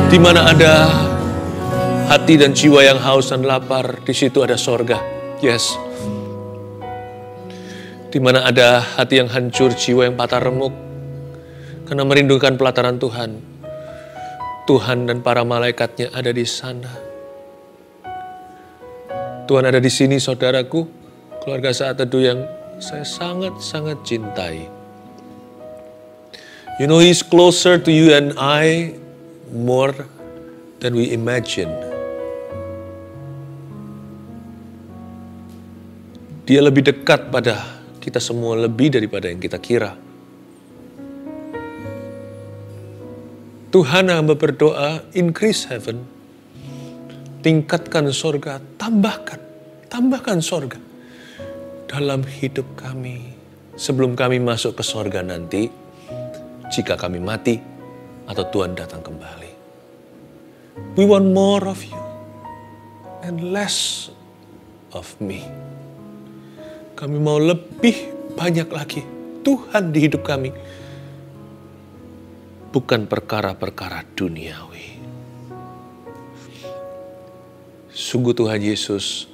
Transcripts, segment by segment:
Di mana ada hati dan jiwa yang haus dan lapar, di situ ada sorga. Yes. Di mana ada hati yang hancur, jiwa yang patah remuk, karena merindukan pelataran Tuhan. Tuhan dan para malaikatnya ada di sana. Tuhan ada di sini, saudaraku, keluarga Saat Teduh yang saya sangat-sangat cintai. You know, He's closer to you and I more than we imagine. Dia lebih dekat pada kita semua lebih daripada yang kita kira. Tuhan, hamba berdoa, increase heaven. Tingkatkan sorga, tambahkan sorga dalam hidup kami. Sebelum kami masuk ke sorga nanti, jika kami mati atau Tuhan datang kembali. We want more of you and less of me. Kami mau lebih banyak lagi Tuhan di hidup kami. Bukan perkara-perkara duniawi. Sungguh Tuhan Yesus,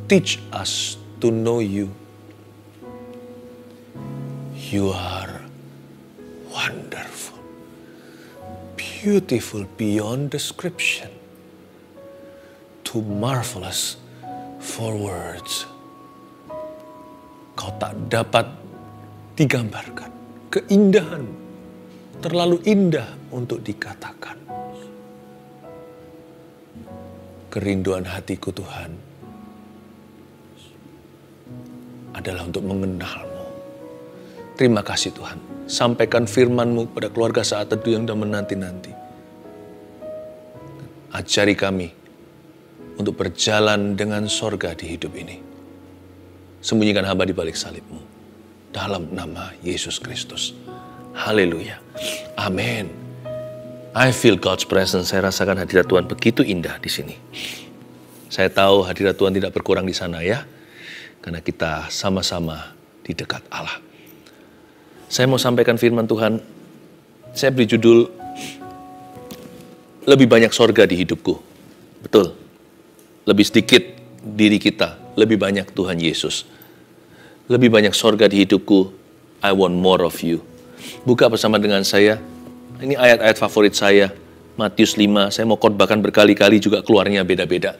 teach us to know you. You are wonderful, beautiful beyond description, too marvelous for words. Kau tak dapat digambarkan. Keindahan, terlalu indah untuk dikatakan. Kerinduan hatiku Tuhan adalah untuk mengenal-Mu. Terima kasih Tuhan. Sampaikan firman-Mu pada keluarga Saat Teduh yang sudah menanti-nanti. Ajari kami untuk berjalan dengan sorga di hidup ini. Sembunyikan hamba di balik salib-Mu. Dalam nama Yesus Kristus. Haleluya. Amin. I feel God's presence. Saya rasakan hadirat Tuhan begitu indah di sini. Saya tahu hadirat Tuhan tidak berkurang di sana ya. Karena kita sama-sama di dekat Allah. Saya mau sampaikan firman Tuhan. Saya beri judul, lebih banyak sorga di hidupku. Betul. Lebih sedikit diri kita. Lebih banyak Tuhan Yesus. Lebih banyak sorga di hidupku. I want more of you. Buka bersama dengan saya. Ini ayat-ayat favorit saya. Matius 5. Saya mau khotbahkan berkali-kali juga keluarnya beda-beda.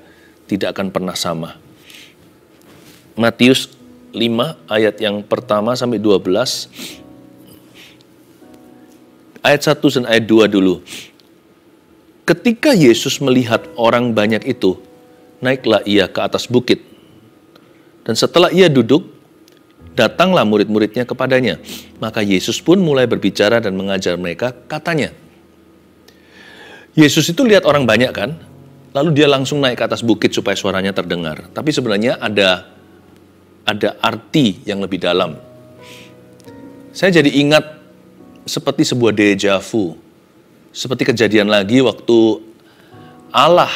Tidak akan pernah sama. Matius 5 ayat yang pertama sampai 12. Ayat 1 dan ayat 2 dulu. Ketika Yesus melihat orang banyak itu, naiklah ia ke atas bukit. Dan setelah ia duduk, datanglah murid-muridnya kepadanya. Maka Yesus pun mulai berbicara dan mengajar mereka, katanya. Yesus itu lihat orang banyak kan, lalu dia langsung naik ke atas bukit supaya suaranya terdengar. Tapi sebenarnya ada arti yang lebih dalam. Saya jadi ingat seperti sebuah deja vu. Seperti kejadian lagi waktu Allah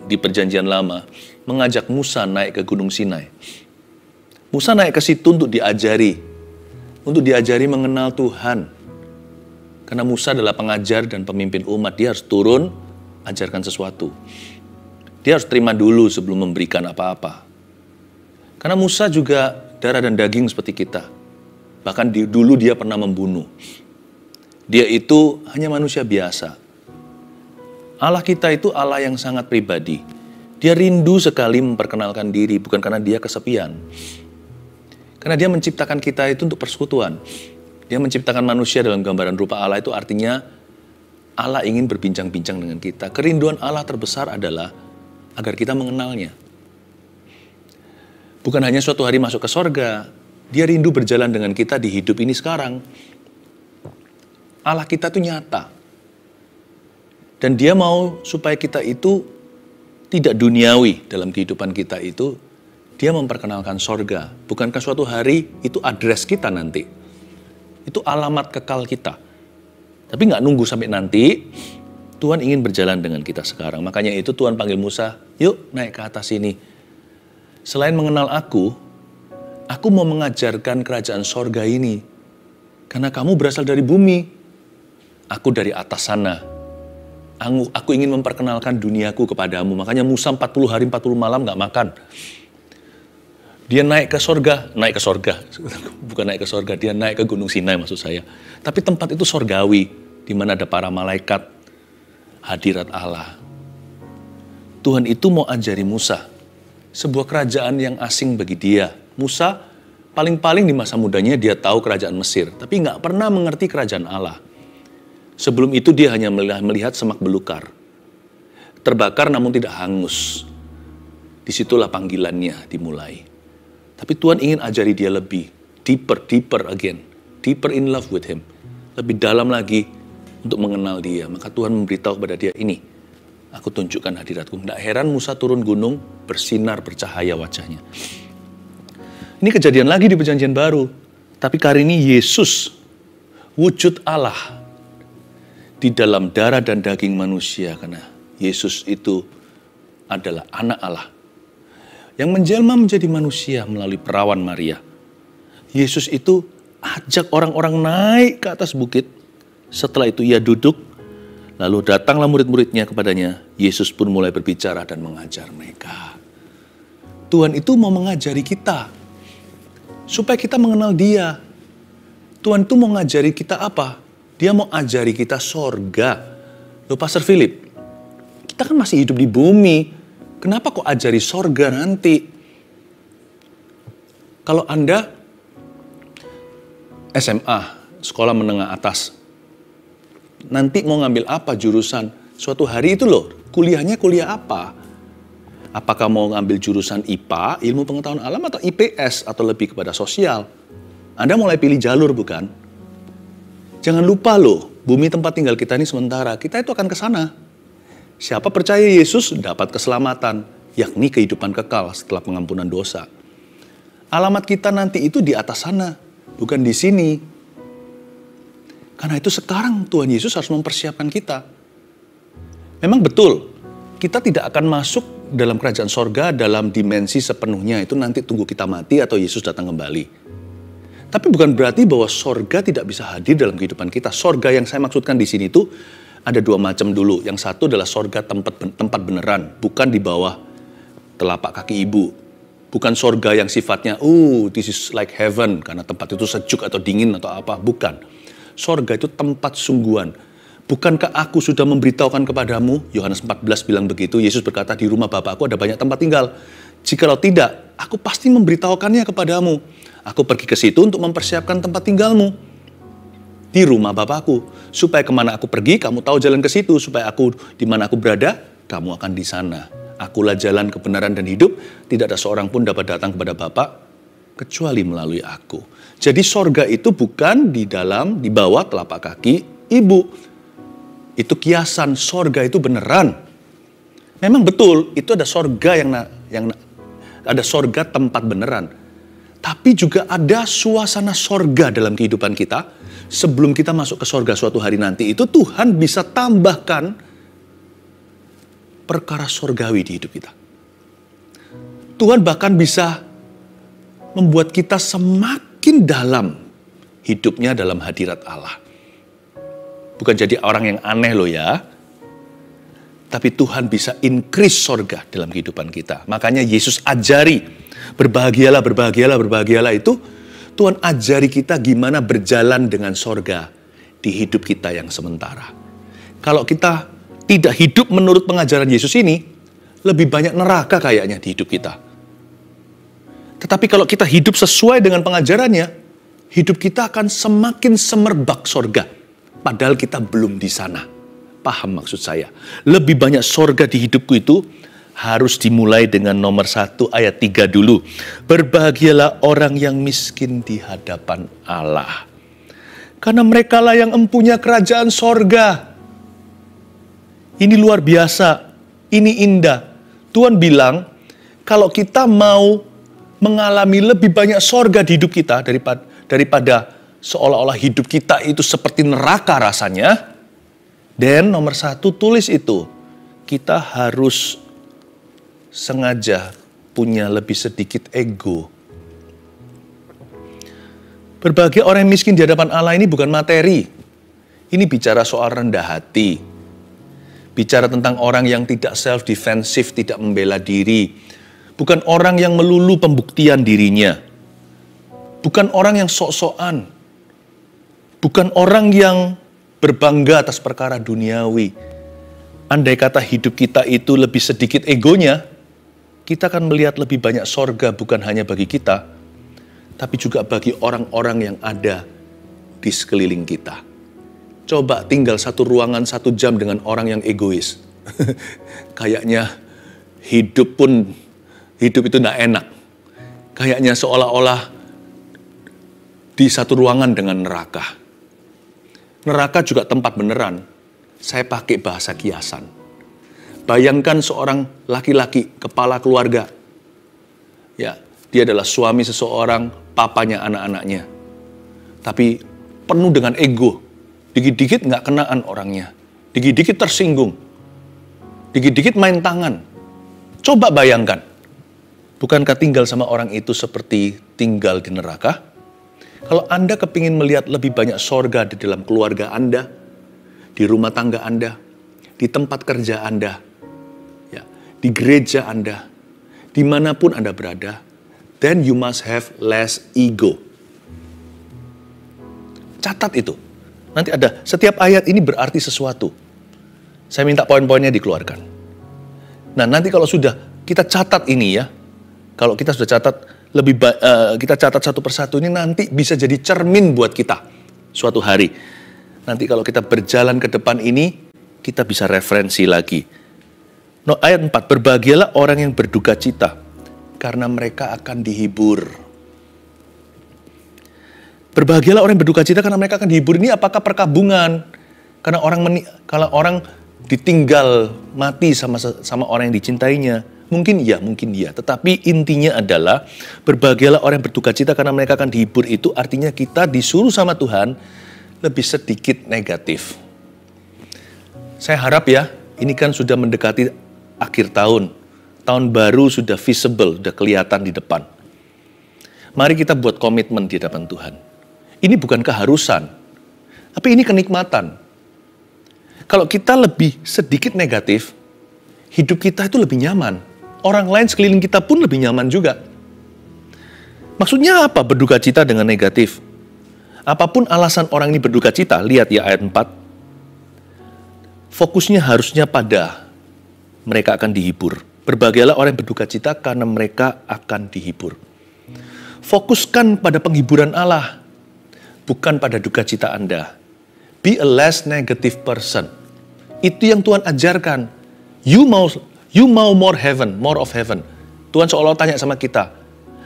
di perjanjian lama mengajak Musa naik ke Gunung Sinai. Musa naik ke situ untuk diajari mengenal Tuhan. Karena Musa adalah pengajar dan pemimpin umat, dia harus turun, ajarkan sesuatu. Dia harus terima dulu sebelum memberikan apa-apa. Karena Musa juga darah dan daging seperti kita. Bahkan dulu dia pernah membunuh. Dia itu hanya manusia biasa. Allah kita itu Allah yang sangat pribadi. Dia rindu sekali memperkenalkan diri, bukan karena dia kesepian. Karena dia menciptakan kita itu untuk persekutuan. Dia menciptakan manusia dalam gambaran rupa Allah, itu artinya Allah ingin berbincang-bincang dengan kita. Kerinduan Allah terbesar adalah agar kita mengenalnya. Bukan hanya suatu hari masuk ke sorga, dia rindu berjalan dengan kita di hidup ini sekarang. Allah kita itu nyata. Dan dia mau supaya kita itu tidak duniawi dalam kehidupan kita itu. Dia memperkenalkan sorga. Bukankah suatu hari itu address kita nanti? Itu alamat kekal kita. Tapi nggak nunggu sampai nanti. Tuhan ingin berjalan dengan kita sekarang. Makanya itu Tuhan panggil Musa, yuk naik ke atas ini. Selain mengenal aku mau mengajarkan kerajaan sorga ini. Karena kamu berasal dari bumi. Aku dari atas sana. Aku ingin memperkenalkan duniaku kepadamu. Makanya Musa 40 hari 40 malam gak makan. Dia naik ke sorga. Bukan naik ke sorga, dia naik ke Gunung Sinai maksud saya. Tapi tempat itu sorgawi, di mana ada para malaikat, hadirat Allah. Tuhan itu mau ajari Musa, sebuah kerajaan yang asing bagi dia. Musa paling-paling di masa mudanya dia tahu kerajaan Mesir, tapi gak pernah mengerti kerajaan Allah. Sebelum itu dia hanya melihat semak belukar. Terbakar namun tidak hangus. Disitulah panggilannya dimulai. Tapi Tuhan ingin ajari dia lebih. Deeper again. Deeper in love with him. Lebih dalam lagi untuk mengenal dia. Maka Tuhan memberitahu kepada dia, ini, aku tunjukkan hadiratku. Tidak heran Musa turun gunung, bersinar, bercahaya wajahnya. Ini kejadian lagi di Perjanjian Baru. Tapi kali ini Yesus, wujud Allah, di dalam darah dan daging manusia, karena Yesus itu adalah anak Allah yang menjelma menjadi manusia melalui perawan Maria. Yesus itu ajak orang-orang naik ke atas bukit. Setelah itu ia duduk, lalu datanglah murid-muridnya kepadanya. Yesus pun mulai berbicara dan mengajar mereka. Tuhan itu mau mengajari kita supaya kita mengenal Dia. Tuhan itu mau ngajari kita apa? Dia mau ajari kita sorga. Loh Pastor Philip, kita kan masih hidup di bumi. Kenapa kok ajari sorga nanti? Kalau Anda SMA, sekolah menengah atas, nanti mau ngambil apa jurusan? Suatu hari itu loh, kuliahnya kuliah apa? Apakah mau ngambil jurusan IPA, ilmu pengetahuan alam, atau IPS, atau lebih kepada sosial? Anda mulai pilih jalur bukan? Jangan lupa loh, bumi tempat tinggal kita ini sementara. Kita itu akan ke sana. Siapa percaya Yesus dapat keselamatan, yakni kehidupan kekal setelah pengampunan dosa. Alamat kita nanti itu di atas sana, bukan di sini. Karena itu sekarang Tuhan Yesus harus mempersiapkan kita. Memang betul, kita tidak akan masuk dalam kerajaan sorga dalam dimensi sepenuhnya. Itu nanti tunggu kita mati atau Yesus datang kembali. Tapi bukan berarti bahwa sorga tidak bisa hadir dalam kehidupan kita. Sorga yang saya maksudkan di sini itu ada dua macam dulu. Yang satu adalah sorga tempat beneran, bukan di bawah telapak kaki ibu. Bukan sorga yang sifatnya, this is like heaven, karena tempat itu sejuk atau dingin atau apa. Bukan. Sorga itu tempat sungguhan. Bukankah aku sudah memberitahukan kepadamu? Yohanes 14 bilang begitu. Yesus berkata, di rumah Bapakku ada banyak tempat tinggal. Jikalau tidak, aku pasti memberitahukannya kepadamu. Aku pergi ke situ untuk mempersiapkan tempat tinggalmu di rumah Bapakku, supaya kemana aku pergi, kamu tahu jalan ke situ, supaya aku di mana aku berada, kamu akan di sana. Akulah jalan kebenaran dan hidup. Tidak ada seorang pun dapat datang kepada Bapa kecuali melalui aku. Jadi sorga itu bukan di bawah telapak kaki ibu. Itu kiasan. Sorga itu beneran. Memang betul, itu ada sorga yang ada sorga tempat beneran. Tapi juga ada suasana sorga dalam kehidupan kita. Sebelum kita masuk ke sorga suatu hari nanti, itu Tuhan bisa tambahkan perkara sorgawi di hidup kita. Tuhan bahkan bisa membuat kita semakin dalam hidupnya dalam hadirat Allah. Bukan jadi orang yang aneh loh ya. Tapi Tuhan bisa increase sorga dalam kehidupan kita. Makanya Yesus ajari, berbahagialah itu Tuhan ajari kita gimana berjalan dengan sorga di hidup kita yang sementara. Kalau kita tidak hidup menurut pengajaran Yesus ini, lebih banyak neraka kayaknya di hidup kita. Tetapi kalau kita hidup sesuai dengan pengajarannya, hidup kita akan semakin semerbak sorga. Padahal kita belum di sana. Paham maksud saya? Lebih banyak sorga di hidupku itu harus dimulai dengan nomor 1 ayat 3 dulu. Berbahagialah orang yang miskin di hadapan Allah, karena merekalah yang empunya kerajaan sorga. Ini luar biasa, ini indah. Tuhan bilang, kalau kita mau mengalami lebih banyak sorga di hidup kita daripada seolah-olah hidup kita itu seperti neraka rasanya, dan nomor 1 tulis itu, kita harus sengaja punya lebih sedikit ego. Berbahagia orang yang miskin di hadapan Allah ini bukan materi. Ini bicara soal rendah hati. Bicara tentang orang yang tidak self-defensive, tidak membela diri. Bukan orang yang melulu pembuktian dirinya. Bukan orang yang sok-sokan. Bukan orang yang berbangga atas perkara duniawi. Andai kata hidup kita itu lebih sedikit egonya, kita akan melihat lebih banyak sorga bukan hanya bagi kita, tapi juga bagi orang-orang yang ada di sekeliling kita. Coba tinggal satu ruangan 1 jam dengan orang yang egois. Kayaknya hidup itu tidak enak. Kayaknya seolah-olah di satu ruangan dengan neraka. Neraka juga tempat beneran. Saya pakai bahasa kiasan. Bayangkan seorang laki-laki, kepala keluarga. Ya, dia adalah suami seseorang, papanya anak-anaknya. Tapi penuh dengan ego. Dikit-dikit nggak kenaan orangnya. Dikit-dikit tersinggung. Dikit-dikit main tangan. Coba bayangkan. Bukankah tinggal sama orang itu seperti tinggal di neraka? Kalau Anda kepingin melihat lebih banyak sorga di dalam keluarga Anda, di rumah tangga Anda, di tempat kerja Anda, ya, di gereja Anda, dimanapun Anda berada, then you must have less ego. Catat itu. Nanti ada, setiap ayat ini berarti sesuatu. Saya minta poin-poinnya dikeluarkan. Nah, nanti kalau sudah kita catat ini ya, kalau kita sudah catat, kita catat satu persatu ini nanti bisa jadi cermin buat kita suatu hari. Nanti kalau kita berjalan ke depan ini, kita bisa referensi lagi. No, ayat 4, berbahagialah orang yang berduka cita, karena mereka akan dihibur. Berbahagialah orang yang berduka cita karena mereka akan dihibur. Ini apakah perkabungan? Karena kalau orang ditinggal mati sama orang yang dicintainya. Mungkin iya. Tetapi intinya adalah berbahagialah orang yang berduka cita karena mereka akan dihibur. Itu artinya kita disuruh sama Tuhan lebih sedikit negatif. Saya harap ya, ini kan sudah mendekati akhir tahun. Tahun baru sudah visible, sudah kelihatan di depan. Mari kita buat komitmen di hadapan Tuhan. Ini bukan keharusan, tapi ini kenikmatan. Kalau kita lebih sedikit negatif, hidup kita itu lebih nyaman. Orang lain sekeliling kita pun lebih nyaman juga. Maksudnya apa berduka cita dengan negatif? Apapun alasan orang ini berduka cita, lihat ya ayat 4. Fokusnya harusnya pada mereka akan dihibur. Berbahagialah orang yang berduka cita karena mereka akan dihibur. Fokuskan pada penghiburan Allah. Bukan pada duka cita Anda. Be a less negative person. Itu yang Tuhan ajarkan. You mau more of heaven. Tuhan seolah tanya sama kita,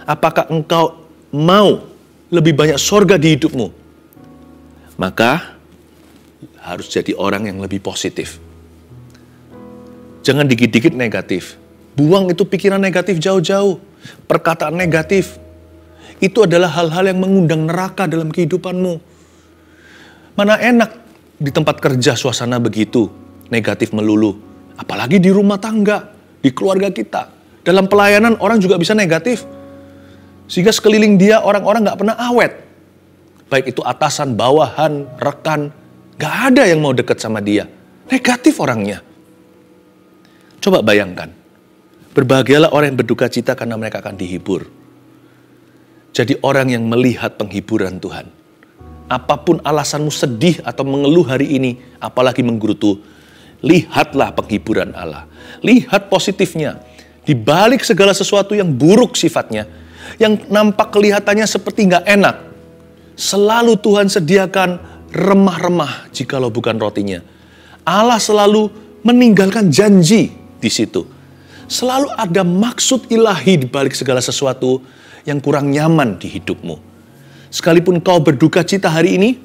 apakah engkau mau lebih banyak sorga di hidupmu? Maka harus jadi orang yang lebih positif. Jangan dikit-dikit negatif. Buang itu pikiran negatif jauh-jauh. Perkataan negatif. Itu adalah hal-hal yang mengundang neraka dalam kehidupanmu. Mana enak di tempat kerja suasana begitu, negatif melulu. Apalagi di rumah tangga, di keluarga kita. Dalam pelayanan orang juga bisa negatif. Sehingga sekeliling dia orang-orang gak pernah awet. Baik itu atasan, bawahan, rekan. Gak ada yang mau dekat sama dia. Negatif orangnya. Coba bayangkan. Berbahagialah orang yang berduka cita karena mereka akan dihibur. Jadi orang yang melihat penghiburan Tuhan. Apapun alasanmu sedih atau mengeluh hari ini, apalagi menggerutu, lihatlah penghiburan Allah. Lihat positifnya. Di balik segala sesuatu yang buruk sifatnya, yang nampak kelihatannya seperti nggak enak, selalu Tuhan sediakan remah-remah jikalau bukan rotinya. Allah selalu meninggalkan janji di situ. Selalu ada maksud ilahi di balik segala sesuatu yang kurang nyaman di hidupmu. Sekalipun kau berduka cita hari ini,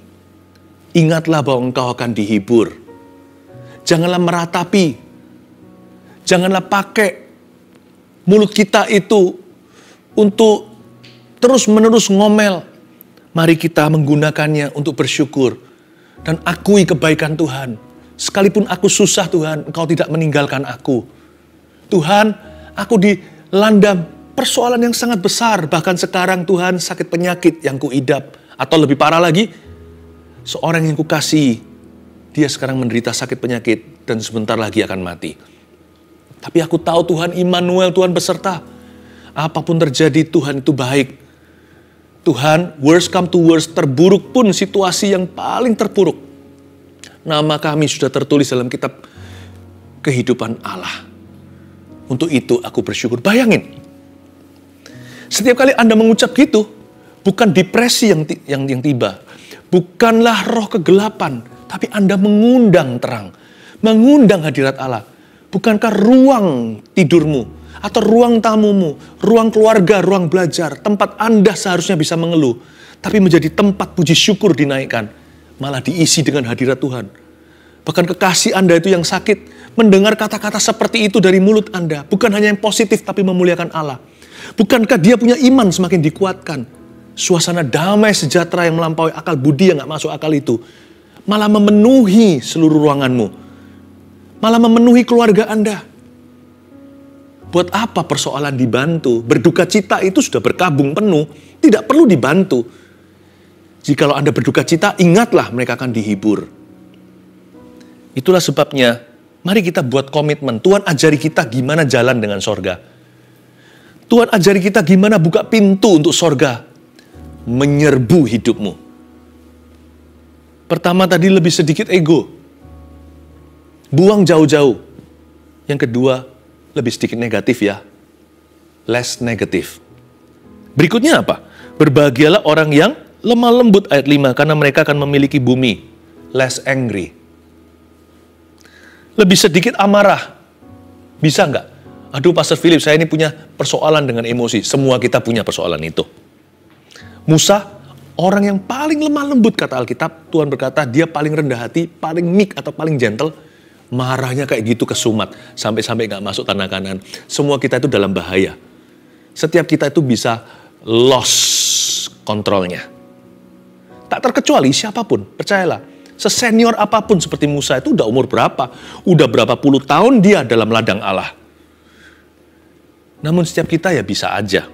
ingatlah bahwa engkau akan dihibur. Janganlah meratapi. Janganlah pakai mulut kita itu untuk terus-menerus ngomel. Mari kita menggunakannya untuk bersyukur dan akui kebaikan Tuhan. Sekalipun aku susah Tuhan, engkau tidak meninggalkan aku. Tuhan, aku dilanda persoalan yang sangat besar. Bahkan sekarang Tuhan sakit penyakit yang kuidap. Atau lebih parah lagi, seorang yang kukasihi, dia sekarang menderita sakit penyakit. dan sebentar lagi akan mati. Tapi aku tahu Tuhan Immanuel, Tuhan beserta. Apapun terjadi, Tuhan itu baik. Tuhan, worst come to worst, terburuk pun situasi yang paling terburuk, nama kami sudah tertulis dalam kitab kehidupan Allah. Untuk itu aku bersyukur. Bayangin, setiap kali Anda mengucap gitu, bukan depresi yang tiba, bukanlah roh kegelapan, tapi Anda mengundang terang, mengundang hadirat Allah. Bukankah ruang tidurmu, atau ruang tamumu, ruang keluarga, ruang belajar, tempat Anda seharusnya bisa mengeluh, tapi menjadi tempat puji syukur dinaikkan, malah diisi dengan hadirat Tuhan. Bahkan kekasih Anda itu yang sakit, mendengar kata-kata seperti itu dari mulut Anda, bukan hanya yang positif, tapi memuliakan Allah. Bukankah dia punya iman semakin dikuatkan? Suasana damai sejahtera yang melampaui akal budi yang gak masuk akal itu, malah memenuhi seluruh ruanganmu, malah memenuhi keluarga Anda. Buat apa persoalan dibantu? Berduka cita itu sudah berkabung penuh, tidak perlu dibantu. Jikalau Anda berduka cita, ingatlah mereka akan dihibur. Itulah sebabnya, mari kita buat komitmen. Tuhan ajari kita gimana jalan dengan sorga. Tuhan ajari kita gimana buka pintu untuk sorga menyerbu hidupmu. Pertama tadi lebih sedikit ego. Buang jauh-jauh. Yang kedua, lebih sedikit negatif ya. Less negatif. Berikutnya apa? Berbahagialah orang yang lemah lembut, ayat 5, karena mereka akan memiliki bumi. Less angry. Lebih sedikit amarah. Bisa nggak? Aduh Pastor Philip, saya ini punya persoalan dengan emosi. Semua kita punya persoalan itu. Musa, orang yang paling lemah lembut kata Alkitab, Tuhan berkata dia paling rendah hati, paling meek atau paling gentle. Marahnya kayak gitu kesumat, sampai-sampai gak masuk tanah Kanan. Semua kita itu dalam bahaya. Setiap kita itu bisa lost kontrolnya. Tak terkecuali siapapun, percayalah. Sesenior apapun seperti Musa itu udah umur berapa? Udah berapa puluh tahun dia dalam ladang Allah. Namun setiap kita ya bisa aja.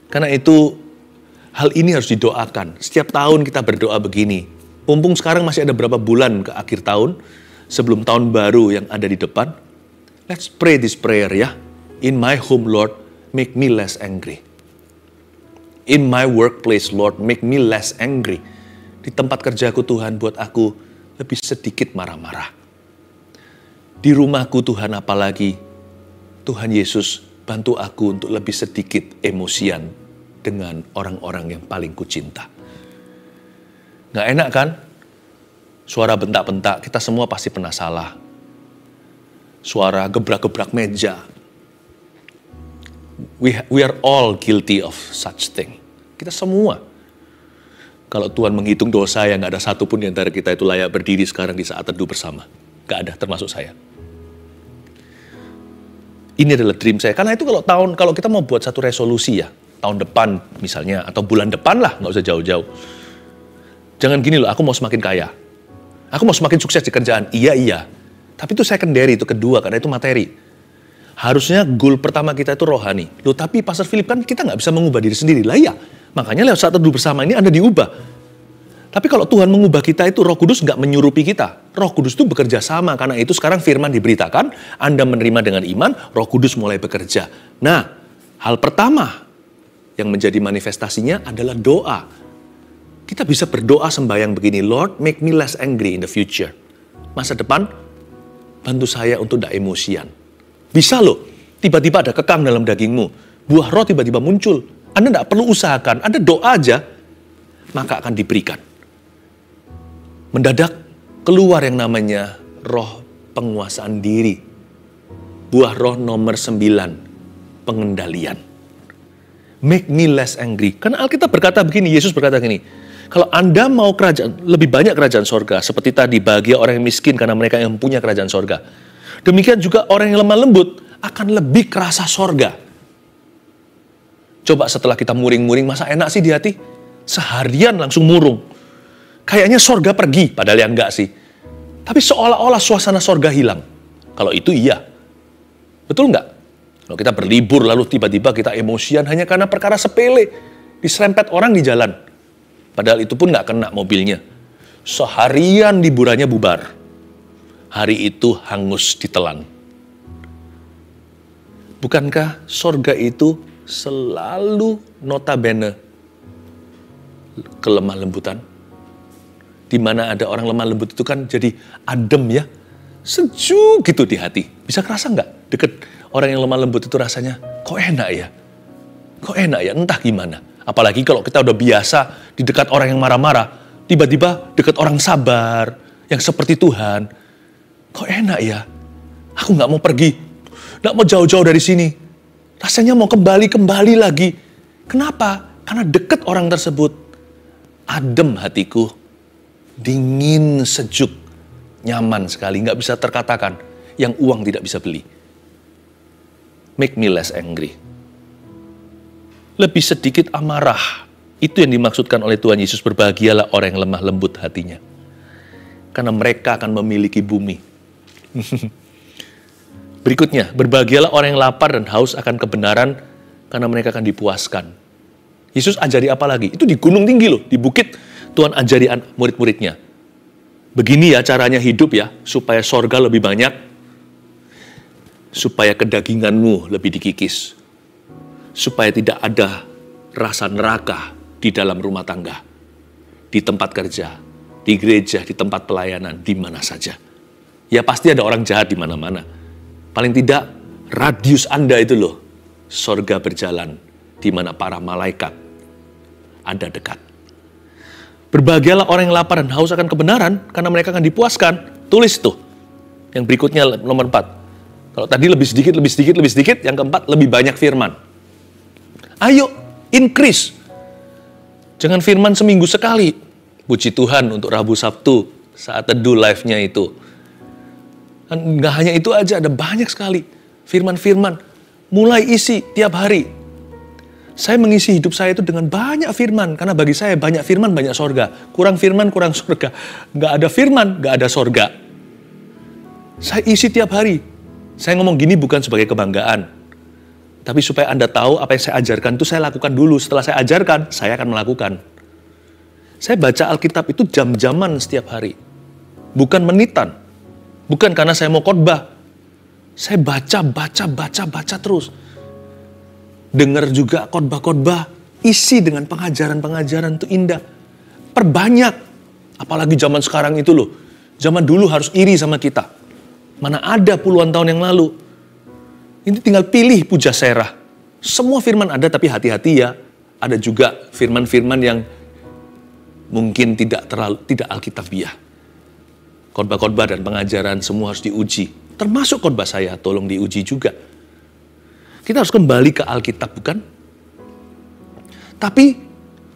Karena itu, hal ini harus didoakan. Setiap tahun kita berdoa begini. Mumpung sekarang masih ada berapa bulan ke akhir tahun, sebelum tahun baru yang ada di depan, let's pray this prayer ya. In my home, Lord, make me less angry. In my workplace, Lord, make me less angry. Di tempat kerjaku, Tuhan, buat aku lebih sedikit marah-marah. Di rumahku, Tuhan, apalagi, Tuhan Yesus, bantu aku untuk lebih sedikit emosian dengan orang-orang yang paling kucinta. Nggak enak kan? Suara bentak-bentak, kita semua pasti pernah salah. Suara gebrak-gebrak meja. We are all guilty of such thing. Kita semua. Kalau Tuhan menghitung dosa yang gak ada satupun di antara kita itu layak berdiri sekarang di saat teduh bersama. Gak ada, termasuk saya. Ini adalah dream saya. Karena itu kalau kita mau buat satu resolusi ya, tahun depan misalnya, atau bulan depan lah, gak usah jauh-jauh. Jangan gini loh, aku mau semakin kaya. Aku mau semakin sukses di kerjaan. Iya. Tapi itu secondary, itu kedua, karena itu materi. Harusnya goal pertama kita itu rohani. Loh, tapi Pastor Philip kan kita nggak bisa mengubah diri sendiri. Lah iya, makanya lewat saat teduh bersama ini Anda diubah. Tapi kalau Tuhan mengubah kita itu, Roh Kudus nggak menyurupi kita. Roh Kudus itu bekerja sama, karena itu sekarang firman diberitakan, Anda menerima dengan iman, Roh Kudus mulai bekerja. Nah, hal pertama yang menjadi manifestasinya adalah doa. Kita bisa berdoa sembahyang begini, Lord, make me less angry in the future. Masa depan, bantu saya untuk tidak emosian. Bisa loh, tiba-tiba ada kekang dalam dagingmu. Buah roh tiba-tiba muncul. Anda tidak perlu usahakan, Anda doa aja, maka akan diberikan. Mendadak keluar yang namanya roh penguasaan diri. Buah roh nomor 9, pengendalian. Make me less angry. Karena Alkitab berkata begini, Yesus berkata gini, kalau Anda mau lebih banyak kerajaan sorga, seperti tadi, bahagia orang yang miskin karena mereka yang punya kerajaan sorga. Demikian juga orang yang lemah lembut akan lebih kerasa sorga. Coba setelah kita muring-muring, masa enak sih di hati? Seharian langsung murung. Kayaknya sorga pergi, padahal yang enggak sih. Tapi seolah-olah suasana sorga hilang. Kalau itu iya. Betul enggak? Kalau kita berlibur lalu tiba-tiba kita emosian hanya karena perkara sepele. Diserempet orang di jalan. Padahal itu pun nggak kena mobilnya. Seharian liburannya bubar. hari itu hangus ditelan. Bukankah sorga itu selalu notabene kelemah lembutan? Di mana ada orang lemah lembut itu kan jadi adem ya, sejuk gitu di hati. Bisa kerasa nggak deket orang yang lemah lembut itu rasanya kok enak ya? Kok enak ya? Entah gimana. Apalagi kalau kita udah biasa di dekat orang yang marah-marah, tiba-tiba dekat orang sabar, yang seperti Tuhan. Kok enak ya? Aku nggak mau pergi, nggak mau jauh-jauh dari sini. Rasanya mau kembali lagi. Kenapa? Karena dekat orang tersebut. Adem hatiku, dingin, sejuk, nyaman sekali, nggak bisa terkatakan, yang uang tidak bisa beli. Make me less angry. Lebih sedikit amarah. Itu yang dimaksudkan oleh Tuhan Yesus, berbahagialah orang yang lemah lembut hatinya. Karena mereka akan memiliki bumi. Berikutnya, berbahagialah orang yang lapar dan haus akan kebenaran, karena mereka akan dipuaskan. Yesus ajari apa lagi? Itu di gunung tinggi loh, di bukit. Tuhan ajari murid-muridnya. Begini ya caranya hidup ya, supaya sorga lebih banyak, supaya kedaginganmu lebih dikikis, supaya tidak ada rasa neraka di dalam rumah tangga, di tempat kerja, di gereja, di tempat pelayanan, di mana saja. Ya pasti ada orang jahat di mana-mana. Paling tidak radius Anda itu loh, sorga berjalan, di mana para malaikat ada dekat. Berbahagialah orang yang lapar dan haus akan kebenaran, karena mereka akan dipuaskan. Tulis tuh. Yang berikutnya nomor 4. Kalau tadi lebih sedikit, yang keempat lebih banyak firman. Ayo, increase. Jangan firman seminggu sekali. Puji Tuhan untuk Rabu Sabtu, saat teduh live-nya itu. Nggak hanya itu aja, ada banyak sekali firman-firman. Mulai isi tiap hari. Saya mengisi hidup saya itu dengan banyak firman. Karena bagi saya banyak firman, banyak sorga. Kurang firman, kurang sorga. Nggak ada firman, nggak ada sorga. Saya isi tiap hari. Saya ngomong gini bukan sebagai kebanggaan. Tapi supaya Anda tahu apa yang saya ajarkan itu saya lakukan dulu. Setelah saya ajarkan, saya akan melakukan. Saya baca Alkitab itu jam-jaman setiap hari. Bukan menitan. Bukan karena saya mau khotbah. Saya baca terus. Dengar juga khotbah-khotbah, isi dengan pengajaran-pengajaran itu indah. Perbanyak. Apalagi zaman sekarang itu loh. Zaman dulu harus iri sama kita. Mana ada puluhan tahun yang lalu. Ini tinggal pilih puja serah. Semua firman ada, tapi hati-hati ya. Ada juga firman-firman yang mungkin tidak alkitabiah. Khotbah-khotbah dan pengajaran semua harus diuji. Termasuk khotbah saya, tolong diuji juga. Kita harus kembali ke Alkitab, bukan? Tapi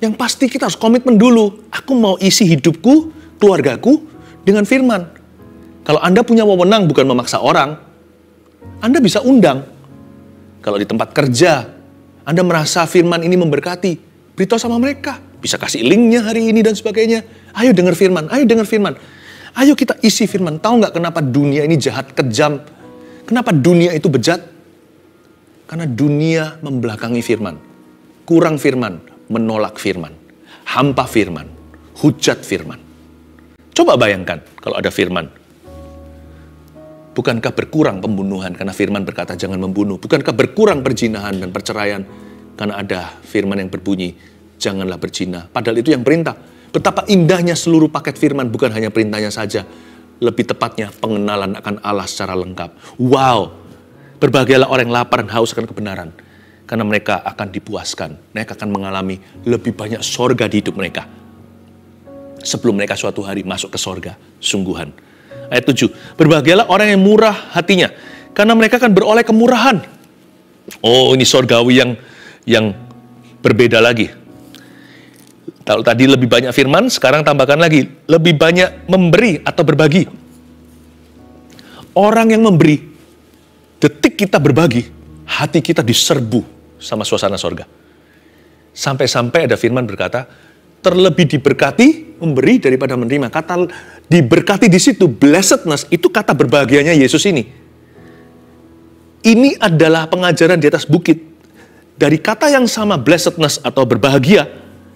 yang pasti kita harus komitmen dulu. Aku mau isi hidupku, keluargaku dengan firman. Kalau Anda punya wewenang bukan memaksa orang, Anda bisa undang. Kalau di tempat kerja, Anda merasa firman ini memberkati, beritahu sama mereka. Bisa kasih linknya hari ini dan sebagainya. Ayo dengar firman, ayo dengar firman. Ayo kita isi firman. Tahu nggak kenapa dunia ini jahat, kejam? Kenapa dunia itu bejat? Karena dunia membelakangi firman. Kurang firman, menolak firman. Hampa firman, hujat firman. Coba bayangkan kalau ada firman. Bukankah berkurang pembunuhan karena firman berkata jangan membunuh? Bukankah berkurang perzinahan dan perceraian karena ada firman yang berbunyi janganlah berzina? Padahal itu yang perintah. Betapa indahnya seluruh paket firman, bukan hanya perintahnya saja. Lebih tepatnya pengenalan akan Allah secara lengkap. Wow! Berbahagialah orang yang lapar dan haus akan kebenaran. Karena mereka akan dipuaskan. Mereka akan mengalami lebih banyak sorga di hidup mereka. Sebelum mereka suatu hari masuk ke sorga. Sungguhan. Ayat 7. Berbahagialah orang yang murah hatinya. Karena mereka akan beroleh kemurahan. Oh, ini sorgawi yang berbeda lagi. Kalau tadi lebih banyak firman, sekarang tambahkan lagi. Lebih banyak memberi atau berbagi. Orang yang memberi, detik kita berbagi, hati kita diserbu sama suasana sorga. Sampai-sampai ada firman berkata, terlebih diberkati memberi daripada menerima. Kata diberkati di situ, blessedness, itu kata berbahagianya Yesus ini. Ini adalah pengajaran di atas bukit. Dari kata yang sama, blessedness atau berbahagia,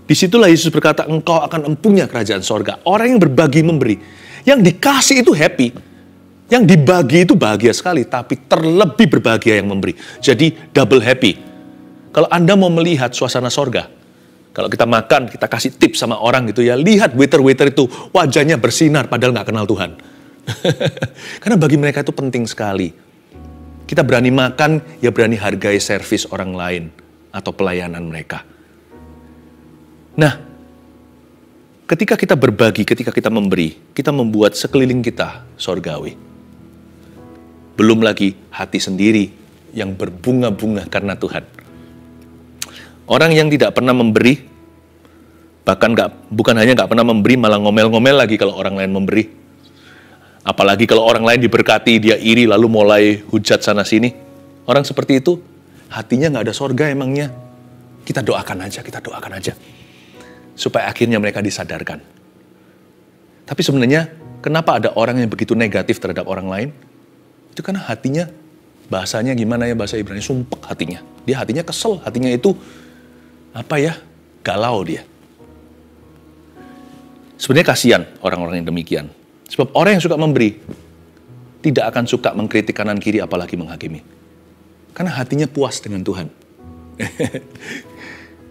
disitulah Yesus berkata, engkau akan empunya kerajaan sorga. Orang yang berbagi memberi, yang dikasih itu happy. Yang dibagi itu bahagia sekali, tapi terlebih berbahagia yang memberi. Jadi double happy. Kalau Anda mau melihat suasana sorga, kalau kita makan, kita kasih tips sama orang gitu ya, lihat waiter-waiter itu wajahnya bersinar padahal nggak kenal Tuhan. Karena bagi mereka itu penting sekali. Kita berani makan, ya berani hargai servis orang lain atau pelayanan mereka. Nah, ketika kita berbagi, ketika kita memberi, kita membuat sekeliling kita sorgawi. Belum lagi hati sendiri yang berbunga-bunga karena Tuhan. Orang yang tidak pernah memberi, bahkan bukan hanya nggak pernah memberi, malah ngomel-ngomel lagi kalau orang lain memberi. Apalagi kalau orang lain diberkati, dia iri lalu mulai hujat sana-sini. Orang seperti itu, hatinya nggak ada sorga emangnya. Kita doakan aja. Supaya akhirnya mereka disadarkan. Tapi sebenarnya, kenapa ada orang yang begitu negatif terhadap orang lain? Itu karena hatinya, bahasanya gimana ya, bahasa Ibrani, sumpek hatinya. Dia hatinya kesel, hatinya itu, galau dia. Sebenarnya kasihan orang-orang yang demikian. Sebab orang yang suka memberi, tidak akan suka mengkritik kanan kiri, apalagi menghakimi. Karena hatinya puas dengan Tuhan.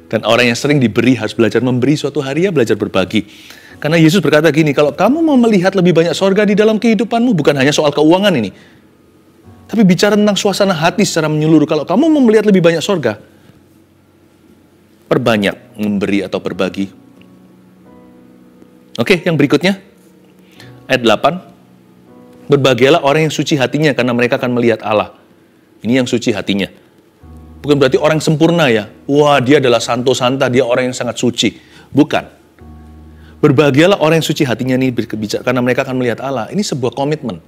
Dan orang yang sering diberi harus belajar memberi, suatu hari ya belajar berbagi. Karena Yesus berkata gini, kalau kamu mau melihat lebih banyak sorga di dalam kehidupanmu, bukan hanya soal keuangan ini. Tapi bicara tentang suasana hati secara menyeluruh, kalau kamu mau melihat lebih banyak sorga, perbanyak memberi atau berbagi. Oke, yang berikutnya. Ayat 8. Berbahagialah orang yang suci hatinya, karena mereka akan melihat Allah. Ini yang suci hatinya. Bukan berarti orang sempurna ya. Wah, dia adalah santo santa, dia orang yang sangat suci. Bukan. Berbahagialah orang yang suci hatinya ini, karena mereka akan melihat Allah. Ini sebuah komitmen.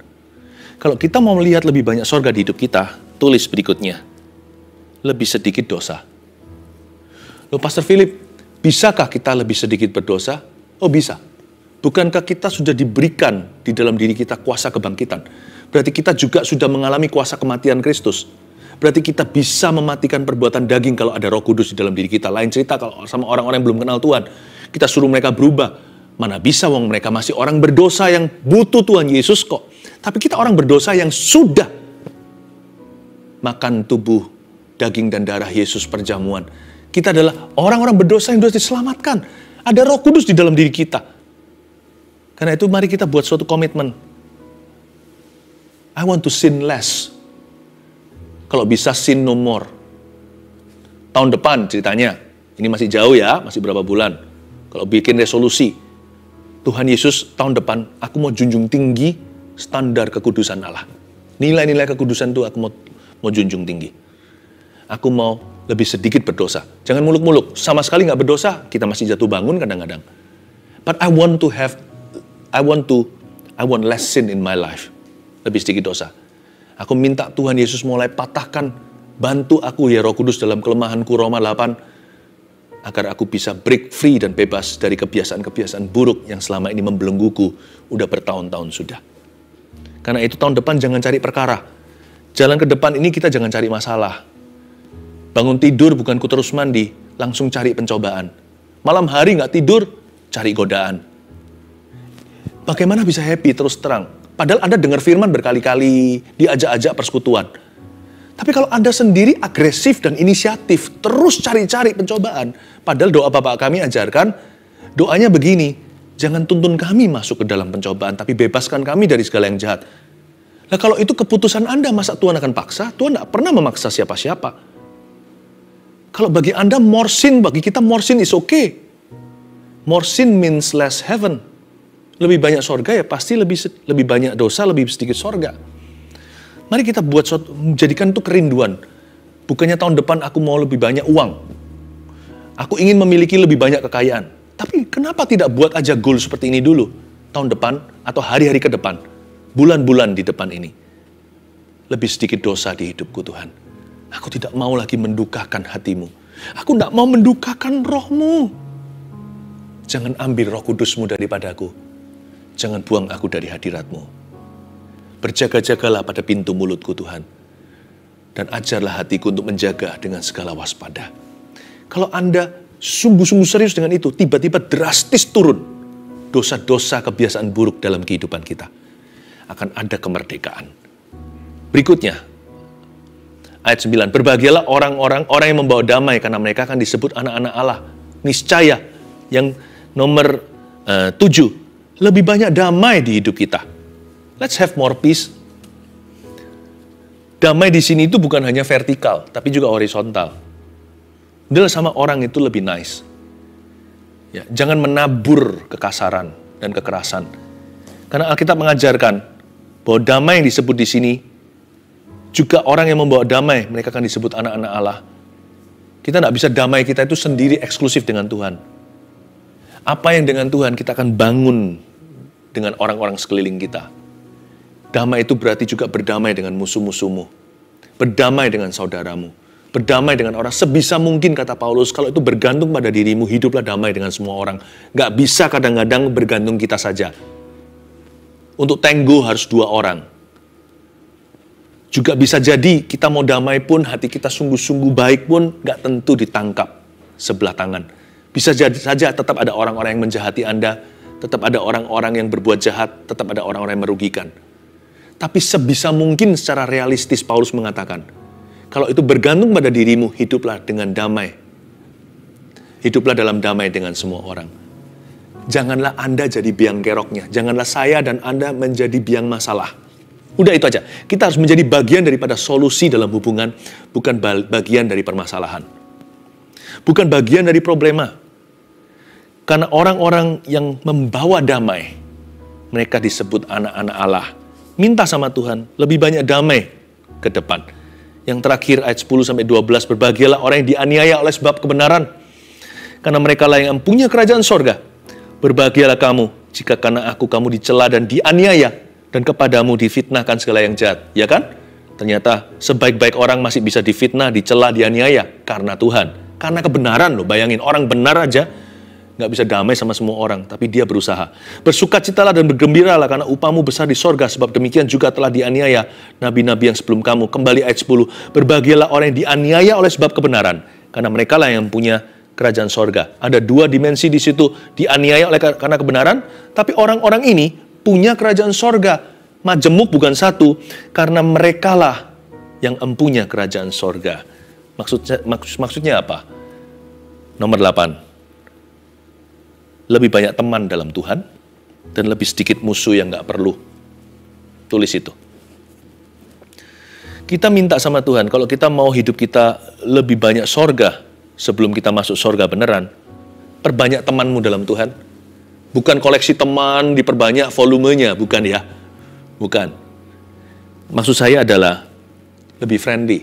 Kalau kita mau melihat lebih banyak sorga di hidup kita, tulis berikutnya. Lebih sedikit dosa. Loh, Pastor Philip, bisakah kita lebih sedikit berdosa? Oh, bisa. Bukankah kita sudah diberikan di dalam diri kita kuasa kebangkitan? Berarti kita juga sudah mengalami kuasa kematian Kristus. Berarti kita bisa mematikan perbuatan daging kalau ada Roh Kudus di dalam diri kita. Lain cerita kalau sama orang-orang yang belum kenal Tuhan. Kita suruh mereka berubah. Mana bisa, wong mereka masih orang berdosa yang butuh Tuhan Yesus kok. Tapi kita orang berdosa yang sudah makan tubuh, daging dan darah Yesus perjamuan. Kita adalah orang-orang berdosa yang sudah diselamatkan. Ada Roh Kudus di dalam diri kita. Karena itu mari kita buat suatu komitmen. I want to sin less. Kalau bisa sin no more. Tahun depan ceritanya. Ini masih jauh ya, masih berapa bulan. Kalau bikin resolusi. Tuhan Yesus tahun depan aku mau junjung tinggi standar kekudusan Allah. Nilai-nilai kekudusan itu aku mau junjung tinggi. Aku mau lebih sedikit berdosa. Jangan muluk-muluk. Sama sekali nggak berdosa, kita masih jatuh bangun kadang-kadang. But I want less sin in my life. Lebih sedikit dosa. Aku minta Tuhan Yesus mulai patahkan, bantu aku ya Roh Kudus dalam kelemahanku, Roma 8, agar aku bisa break free dan bebas dari kebiasaan-kebiasaan buruk yang selama ini membelengguku udah bertahun-tahun sudah. Karena itu tahun depan jangan cari perkara. Jalan ke depan ini kita jangan cari masalah. Bangun tidur bukan ku terus mandi, langsung cari pencobaan. Malam hari nggak tidur, cari godaan. Bagaimana bisa happy terus terang? Padahal Anda dengar firman berkali-kali, diajak-ajak persekutuan. Tapi kalau Anda sendiri agresif dan inisiatif, terus cari-cari pencobaan. Padahal doa Bapak kami ajarkan, doanya begini, jangan tuntun kami masuk ke dalam pencobaan, tapi bebaskan kami dari segala yang jahat. Nah kalau itu keputusan Anda, masa Tuhan akan paksa? Tuhan tidak pernah memaksa siapa-siapa. Kalau bagi Anda more sin, bagi kita more sin is okay. More sin means less heaven. Lebih banyak sorga ya pasti lebih banyak dosa, lebih sedikit sorga. Mari kita buat jadikan itu kerinduan. Bukannya tahun depan aku mau lebih banyak uang. Aku ingin memiliki lebih banyak kekayaan. Tapi kenapa tidak buat aja goal seperti ini dulu? Tahun depan atau hari-hari ke depan. Bulan-bulan di depan ini. Lebih sedikit dosa di hidupku Tuhan. Aku tidak mau lagi mendukakan hatimu. Aku tidak mau mendukakan rohmu. Jangan ambil Roh Kudusmu daripadaku. Jangan buang aku dari hadiratmu. Berjaga-jagalah pada pintu mulutku Tuhan. Dan ajarlah hatiku untuk menjaga dengan segala waspada. Kalau Anda sungguh-sungguh serius dengan itu, tiba-tiba drastis turun dosa-dosa kebiasaan buruk dalam kehidupan kita. akan ada kemerdekaan. Berikutnya, ayat 9, berbahagialah orang yang membawa damai, karena mereka akan disebut anak-anak Allah. Niscaya, yang nomor 7, lebih banyak damai di hidup kita. Let's have more peace. Damai di sini itu bukan hanya vertikal, tapi juga horizontal. Deal sama orang itu lebih nice. Ya, jangan menabur kekasaran dan kekerasan. Karena Alkitab mengajarkan bahwa damai yang disebut di sini, juga orang yang membawa damai, mereka akan disebut anak-anak Allah. Kita tidak bisa damai kita itu sendiri eksklusif dengan Tuhan. Apa yang dengan Tuhan, kita akan bangun dengan orang-orang sekeliling kita. Damai itu berarti juga berdamai dengan musuh-musuhmu. Berdamai dengan saudaramu. Berdamai dengan orang. Sebisa mungkin, kata Paulus, kalau itu bergantung pada dirimu, hiduplah damai dengan semua orang. Gak bisa kadang-kadang bergantung kita saja. Untuk tangguh harus 2 orang. Juga bisa jadi kita mau damai pun, hati kita sungguh-sungguh baik pun, gak tentu ditangkap sebelah tangan. Bisa jadi saja tetap ada orang-orang yang menjahati Anda, tetap ada orang-orang yang berbuat jahat, tetap ada orang-orang yang merugikan. Tapi sebisa mungkin secara realistis Paulus mengatakan, kalau itu bergantung pada dirimu, hiduplah dengan damai. Hiduplah dalam damai dengan semua orang. Janganlah Anda jadi biang keroknya. Janganlah saya dan Anda menjadi biang masalah. Udah itu aja. Kita harus menjadi bagian daripada solusi dalam hubungan, bukan bagian dari permasalahan. Bukan bagian dari problema. Karena orang-orang yang membawa damai, mereka disebut anak-anak Allah. Minta sama Tuhan, lebih banyak damai ke depan. Yang terakhir ayat 10-12, berbahagialah orang yang dianiaya oleh sebab kebenaran, karena mereka lah yang punya kerajaan sorga. Berbahagialah kamu jika karena aku kamu dicela dan dianiaya, dan kepadamu difitnahkan segala yang jahat. Ya kan? Ternyata sebaik-baik orang masih bisa difitnah, dicela, dianiaya karena Tuhan. Karena kebenaran loh, bayangin orang benar aja nggak bisa damai sama semua orang, tapi dia berusaha. Bersukacitalah dan bergembiralah karena upahmu besar di sorga, sebab demikian juga telah dianiaya nabi-nabi yang sebelum kamu. Kembali ayat 10, berbahagialah orang yang dianiaya oleh sebab kebenaran, karena mereka lah yang punya kerajaan sorga. Ada 2 dimensi di situ, dianiaya oleh karena kebenaran, tapi orang-orang ini punya kerajaan sorga. Majemuk bukan 1, karena mereka lah yang empunya kerajaan sorga. Maksudnya apa? Nomor 8. Lebih banyak teman dalam Tuhan, dan lebih sedikit musuh yang gak perlu. Tulis itu. Kita minta sama Tuhan, kalau kita mau hidup kita lebih banyak sorga, sebelum kita masuk sorga beneran, perbanyak temanmu dalam Tuhan. Bukan koleksi teman, diperbanyak volumenya, bukan ya. Bukan. Maksud saya adalah lebih friendly.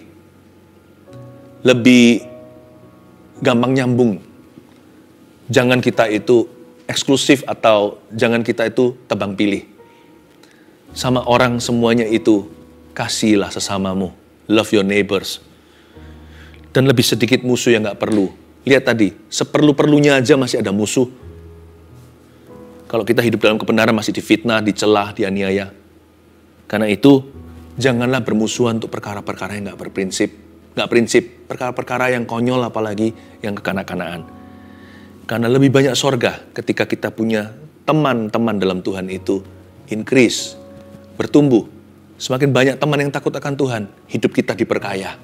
Lebih gampang nyambung. Jangan kita itu eksklusif atau jangan kita itu tebang pilih. Sama orang semuanya itu, kasihilah sesamamu. Love your neighbors. Dan lebih sedikit musuh yang gak perlu. Lihat tadi, seperlu-perlunya aja masih ada musuh. Kalau kita hidup dalam kebenaran masih difitnah, dicelah, dianiaya. Karena itu, janganlah bermusuhan untuk perkara-perkara yang gak berprinsip. Gak prinsip, perkara-perkara yang konyol apalagi yang kekanak-kanaan. Karena lebih banyak sorga ketika kita punya teman-teman dalam Tuhan itu increase, bertumbuh. Semakin banyak teman yang takut akan Tuhan, hidup kita diperkaya.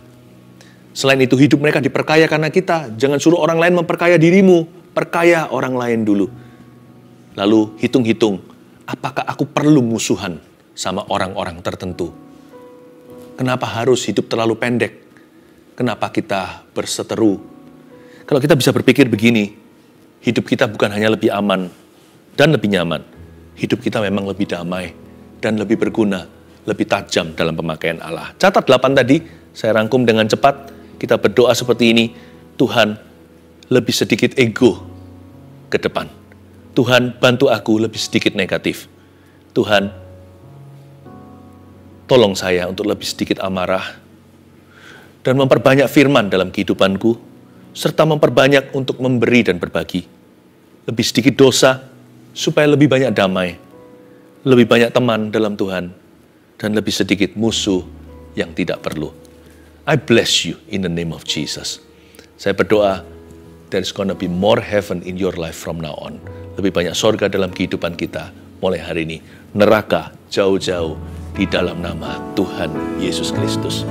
Selain itu, hidup mereka diperkaya karena kita. Jangan suruh orang lain memperkaya dirimu, perkaya orang lain dulu. Lalu hitung-hitung, apakah aku perlu musuhan sama orang-orang tertentu? Kenapa harus hidup terlalu pendek? Kenapa kita berseteru? Kalau kita bisa berpikir begini, hidup kita bukan hanya lebih aman dan lebih nyaman. Hidup kita memang lebih damai dan lebih berguna, lebih tajam dalam pemakaian Allah. Catat 8 tadi, saya rangkum dengan cepat. Kita berdoa seperti ini, Tuhan, lebih sedikit ego ke depan. Tuhan, bantu aku lebih sedikit negatif. Tuhan, tolong saya untuk lebih sedikit amarah dan memperbanyak firman dalam kehidupanku, serta memperbanyak untuk memberi dan berbagi. Lebih sedikit dosa, supaya lebih banyak damai, lebih banyak teman dalam Tuhan, dan lebih sedikit musuh yang tidak perlu. I bless you in the name of Jesus. Saya berdoa, there's gonna be more heaven in your life from now on. Lebih banyak sorga dalam kehidupan kita mulai hari ini. Neraka jauh-jauh di dalam nama Tuhan Yesus Kristus.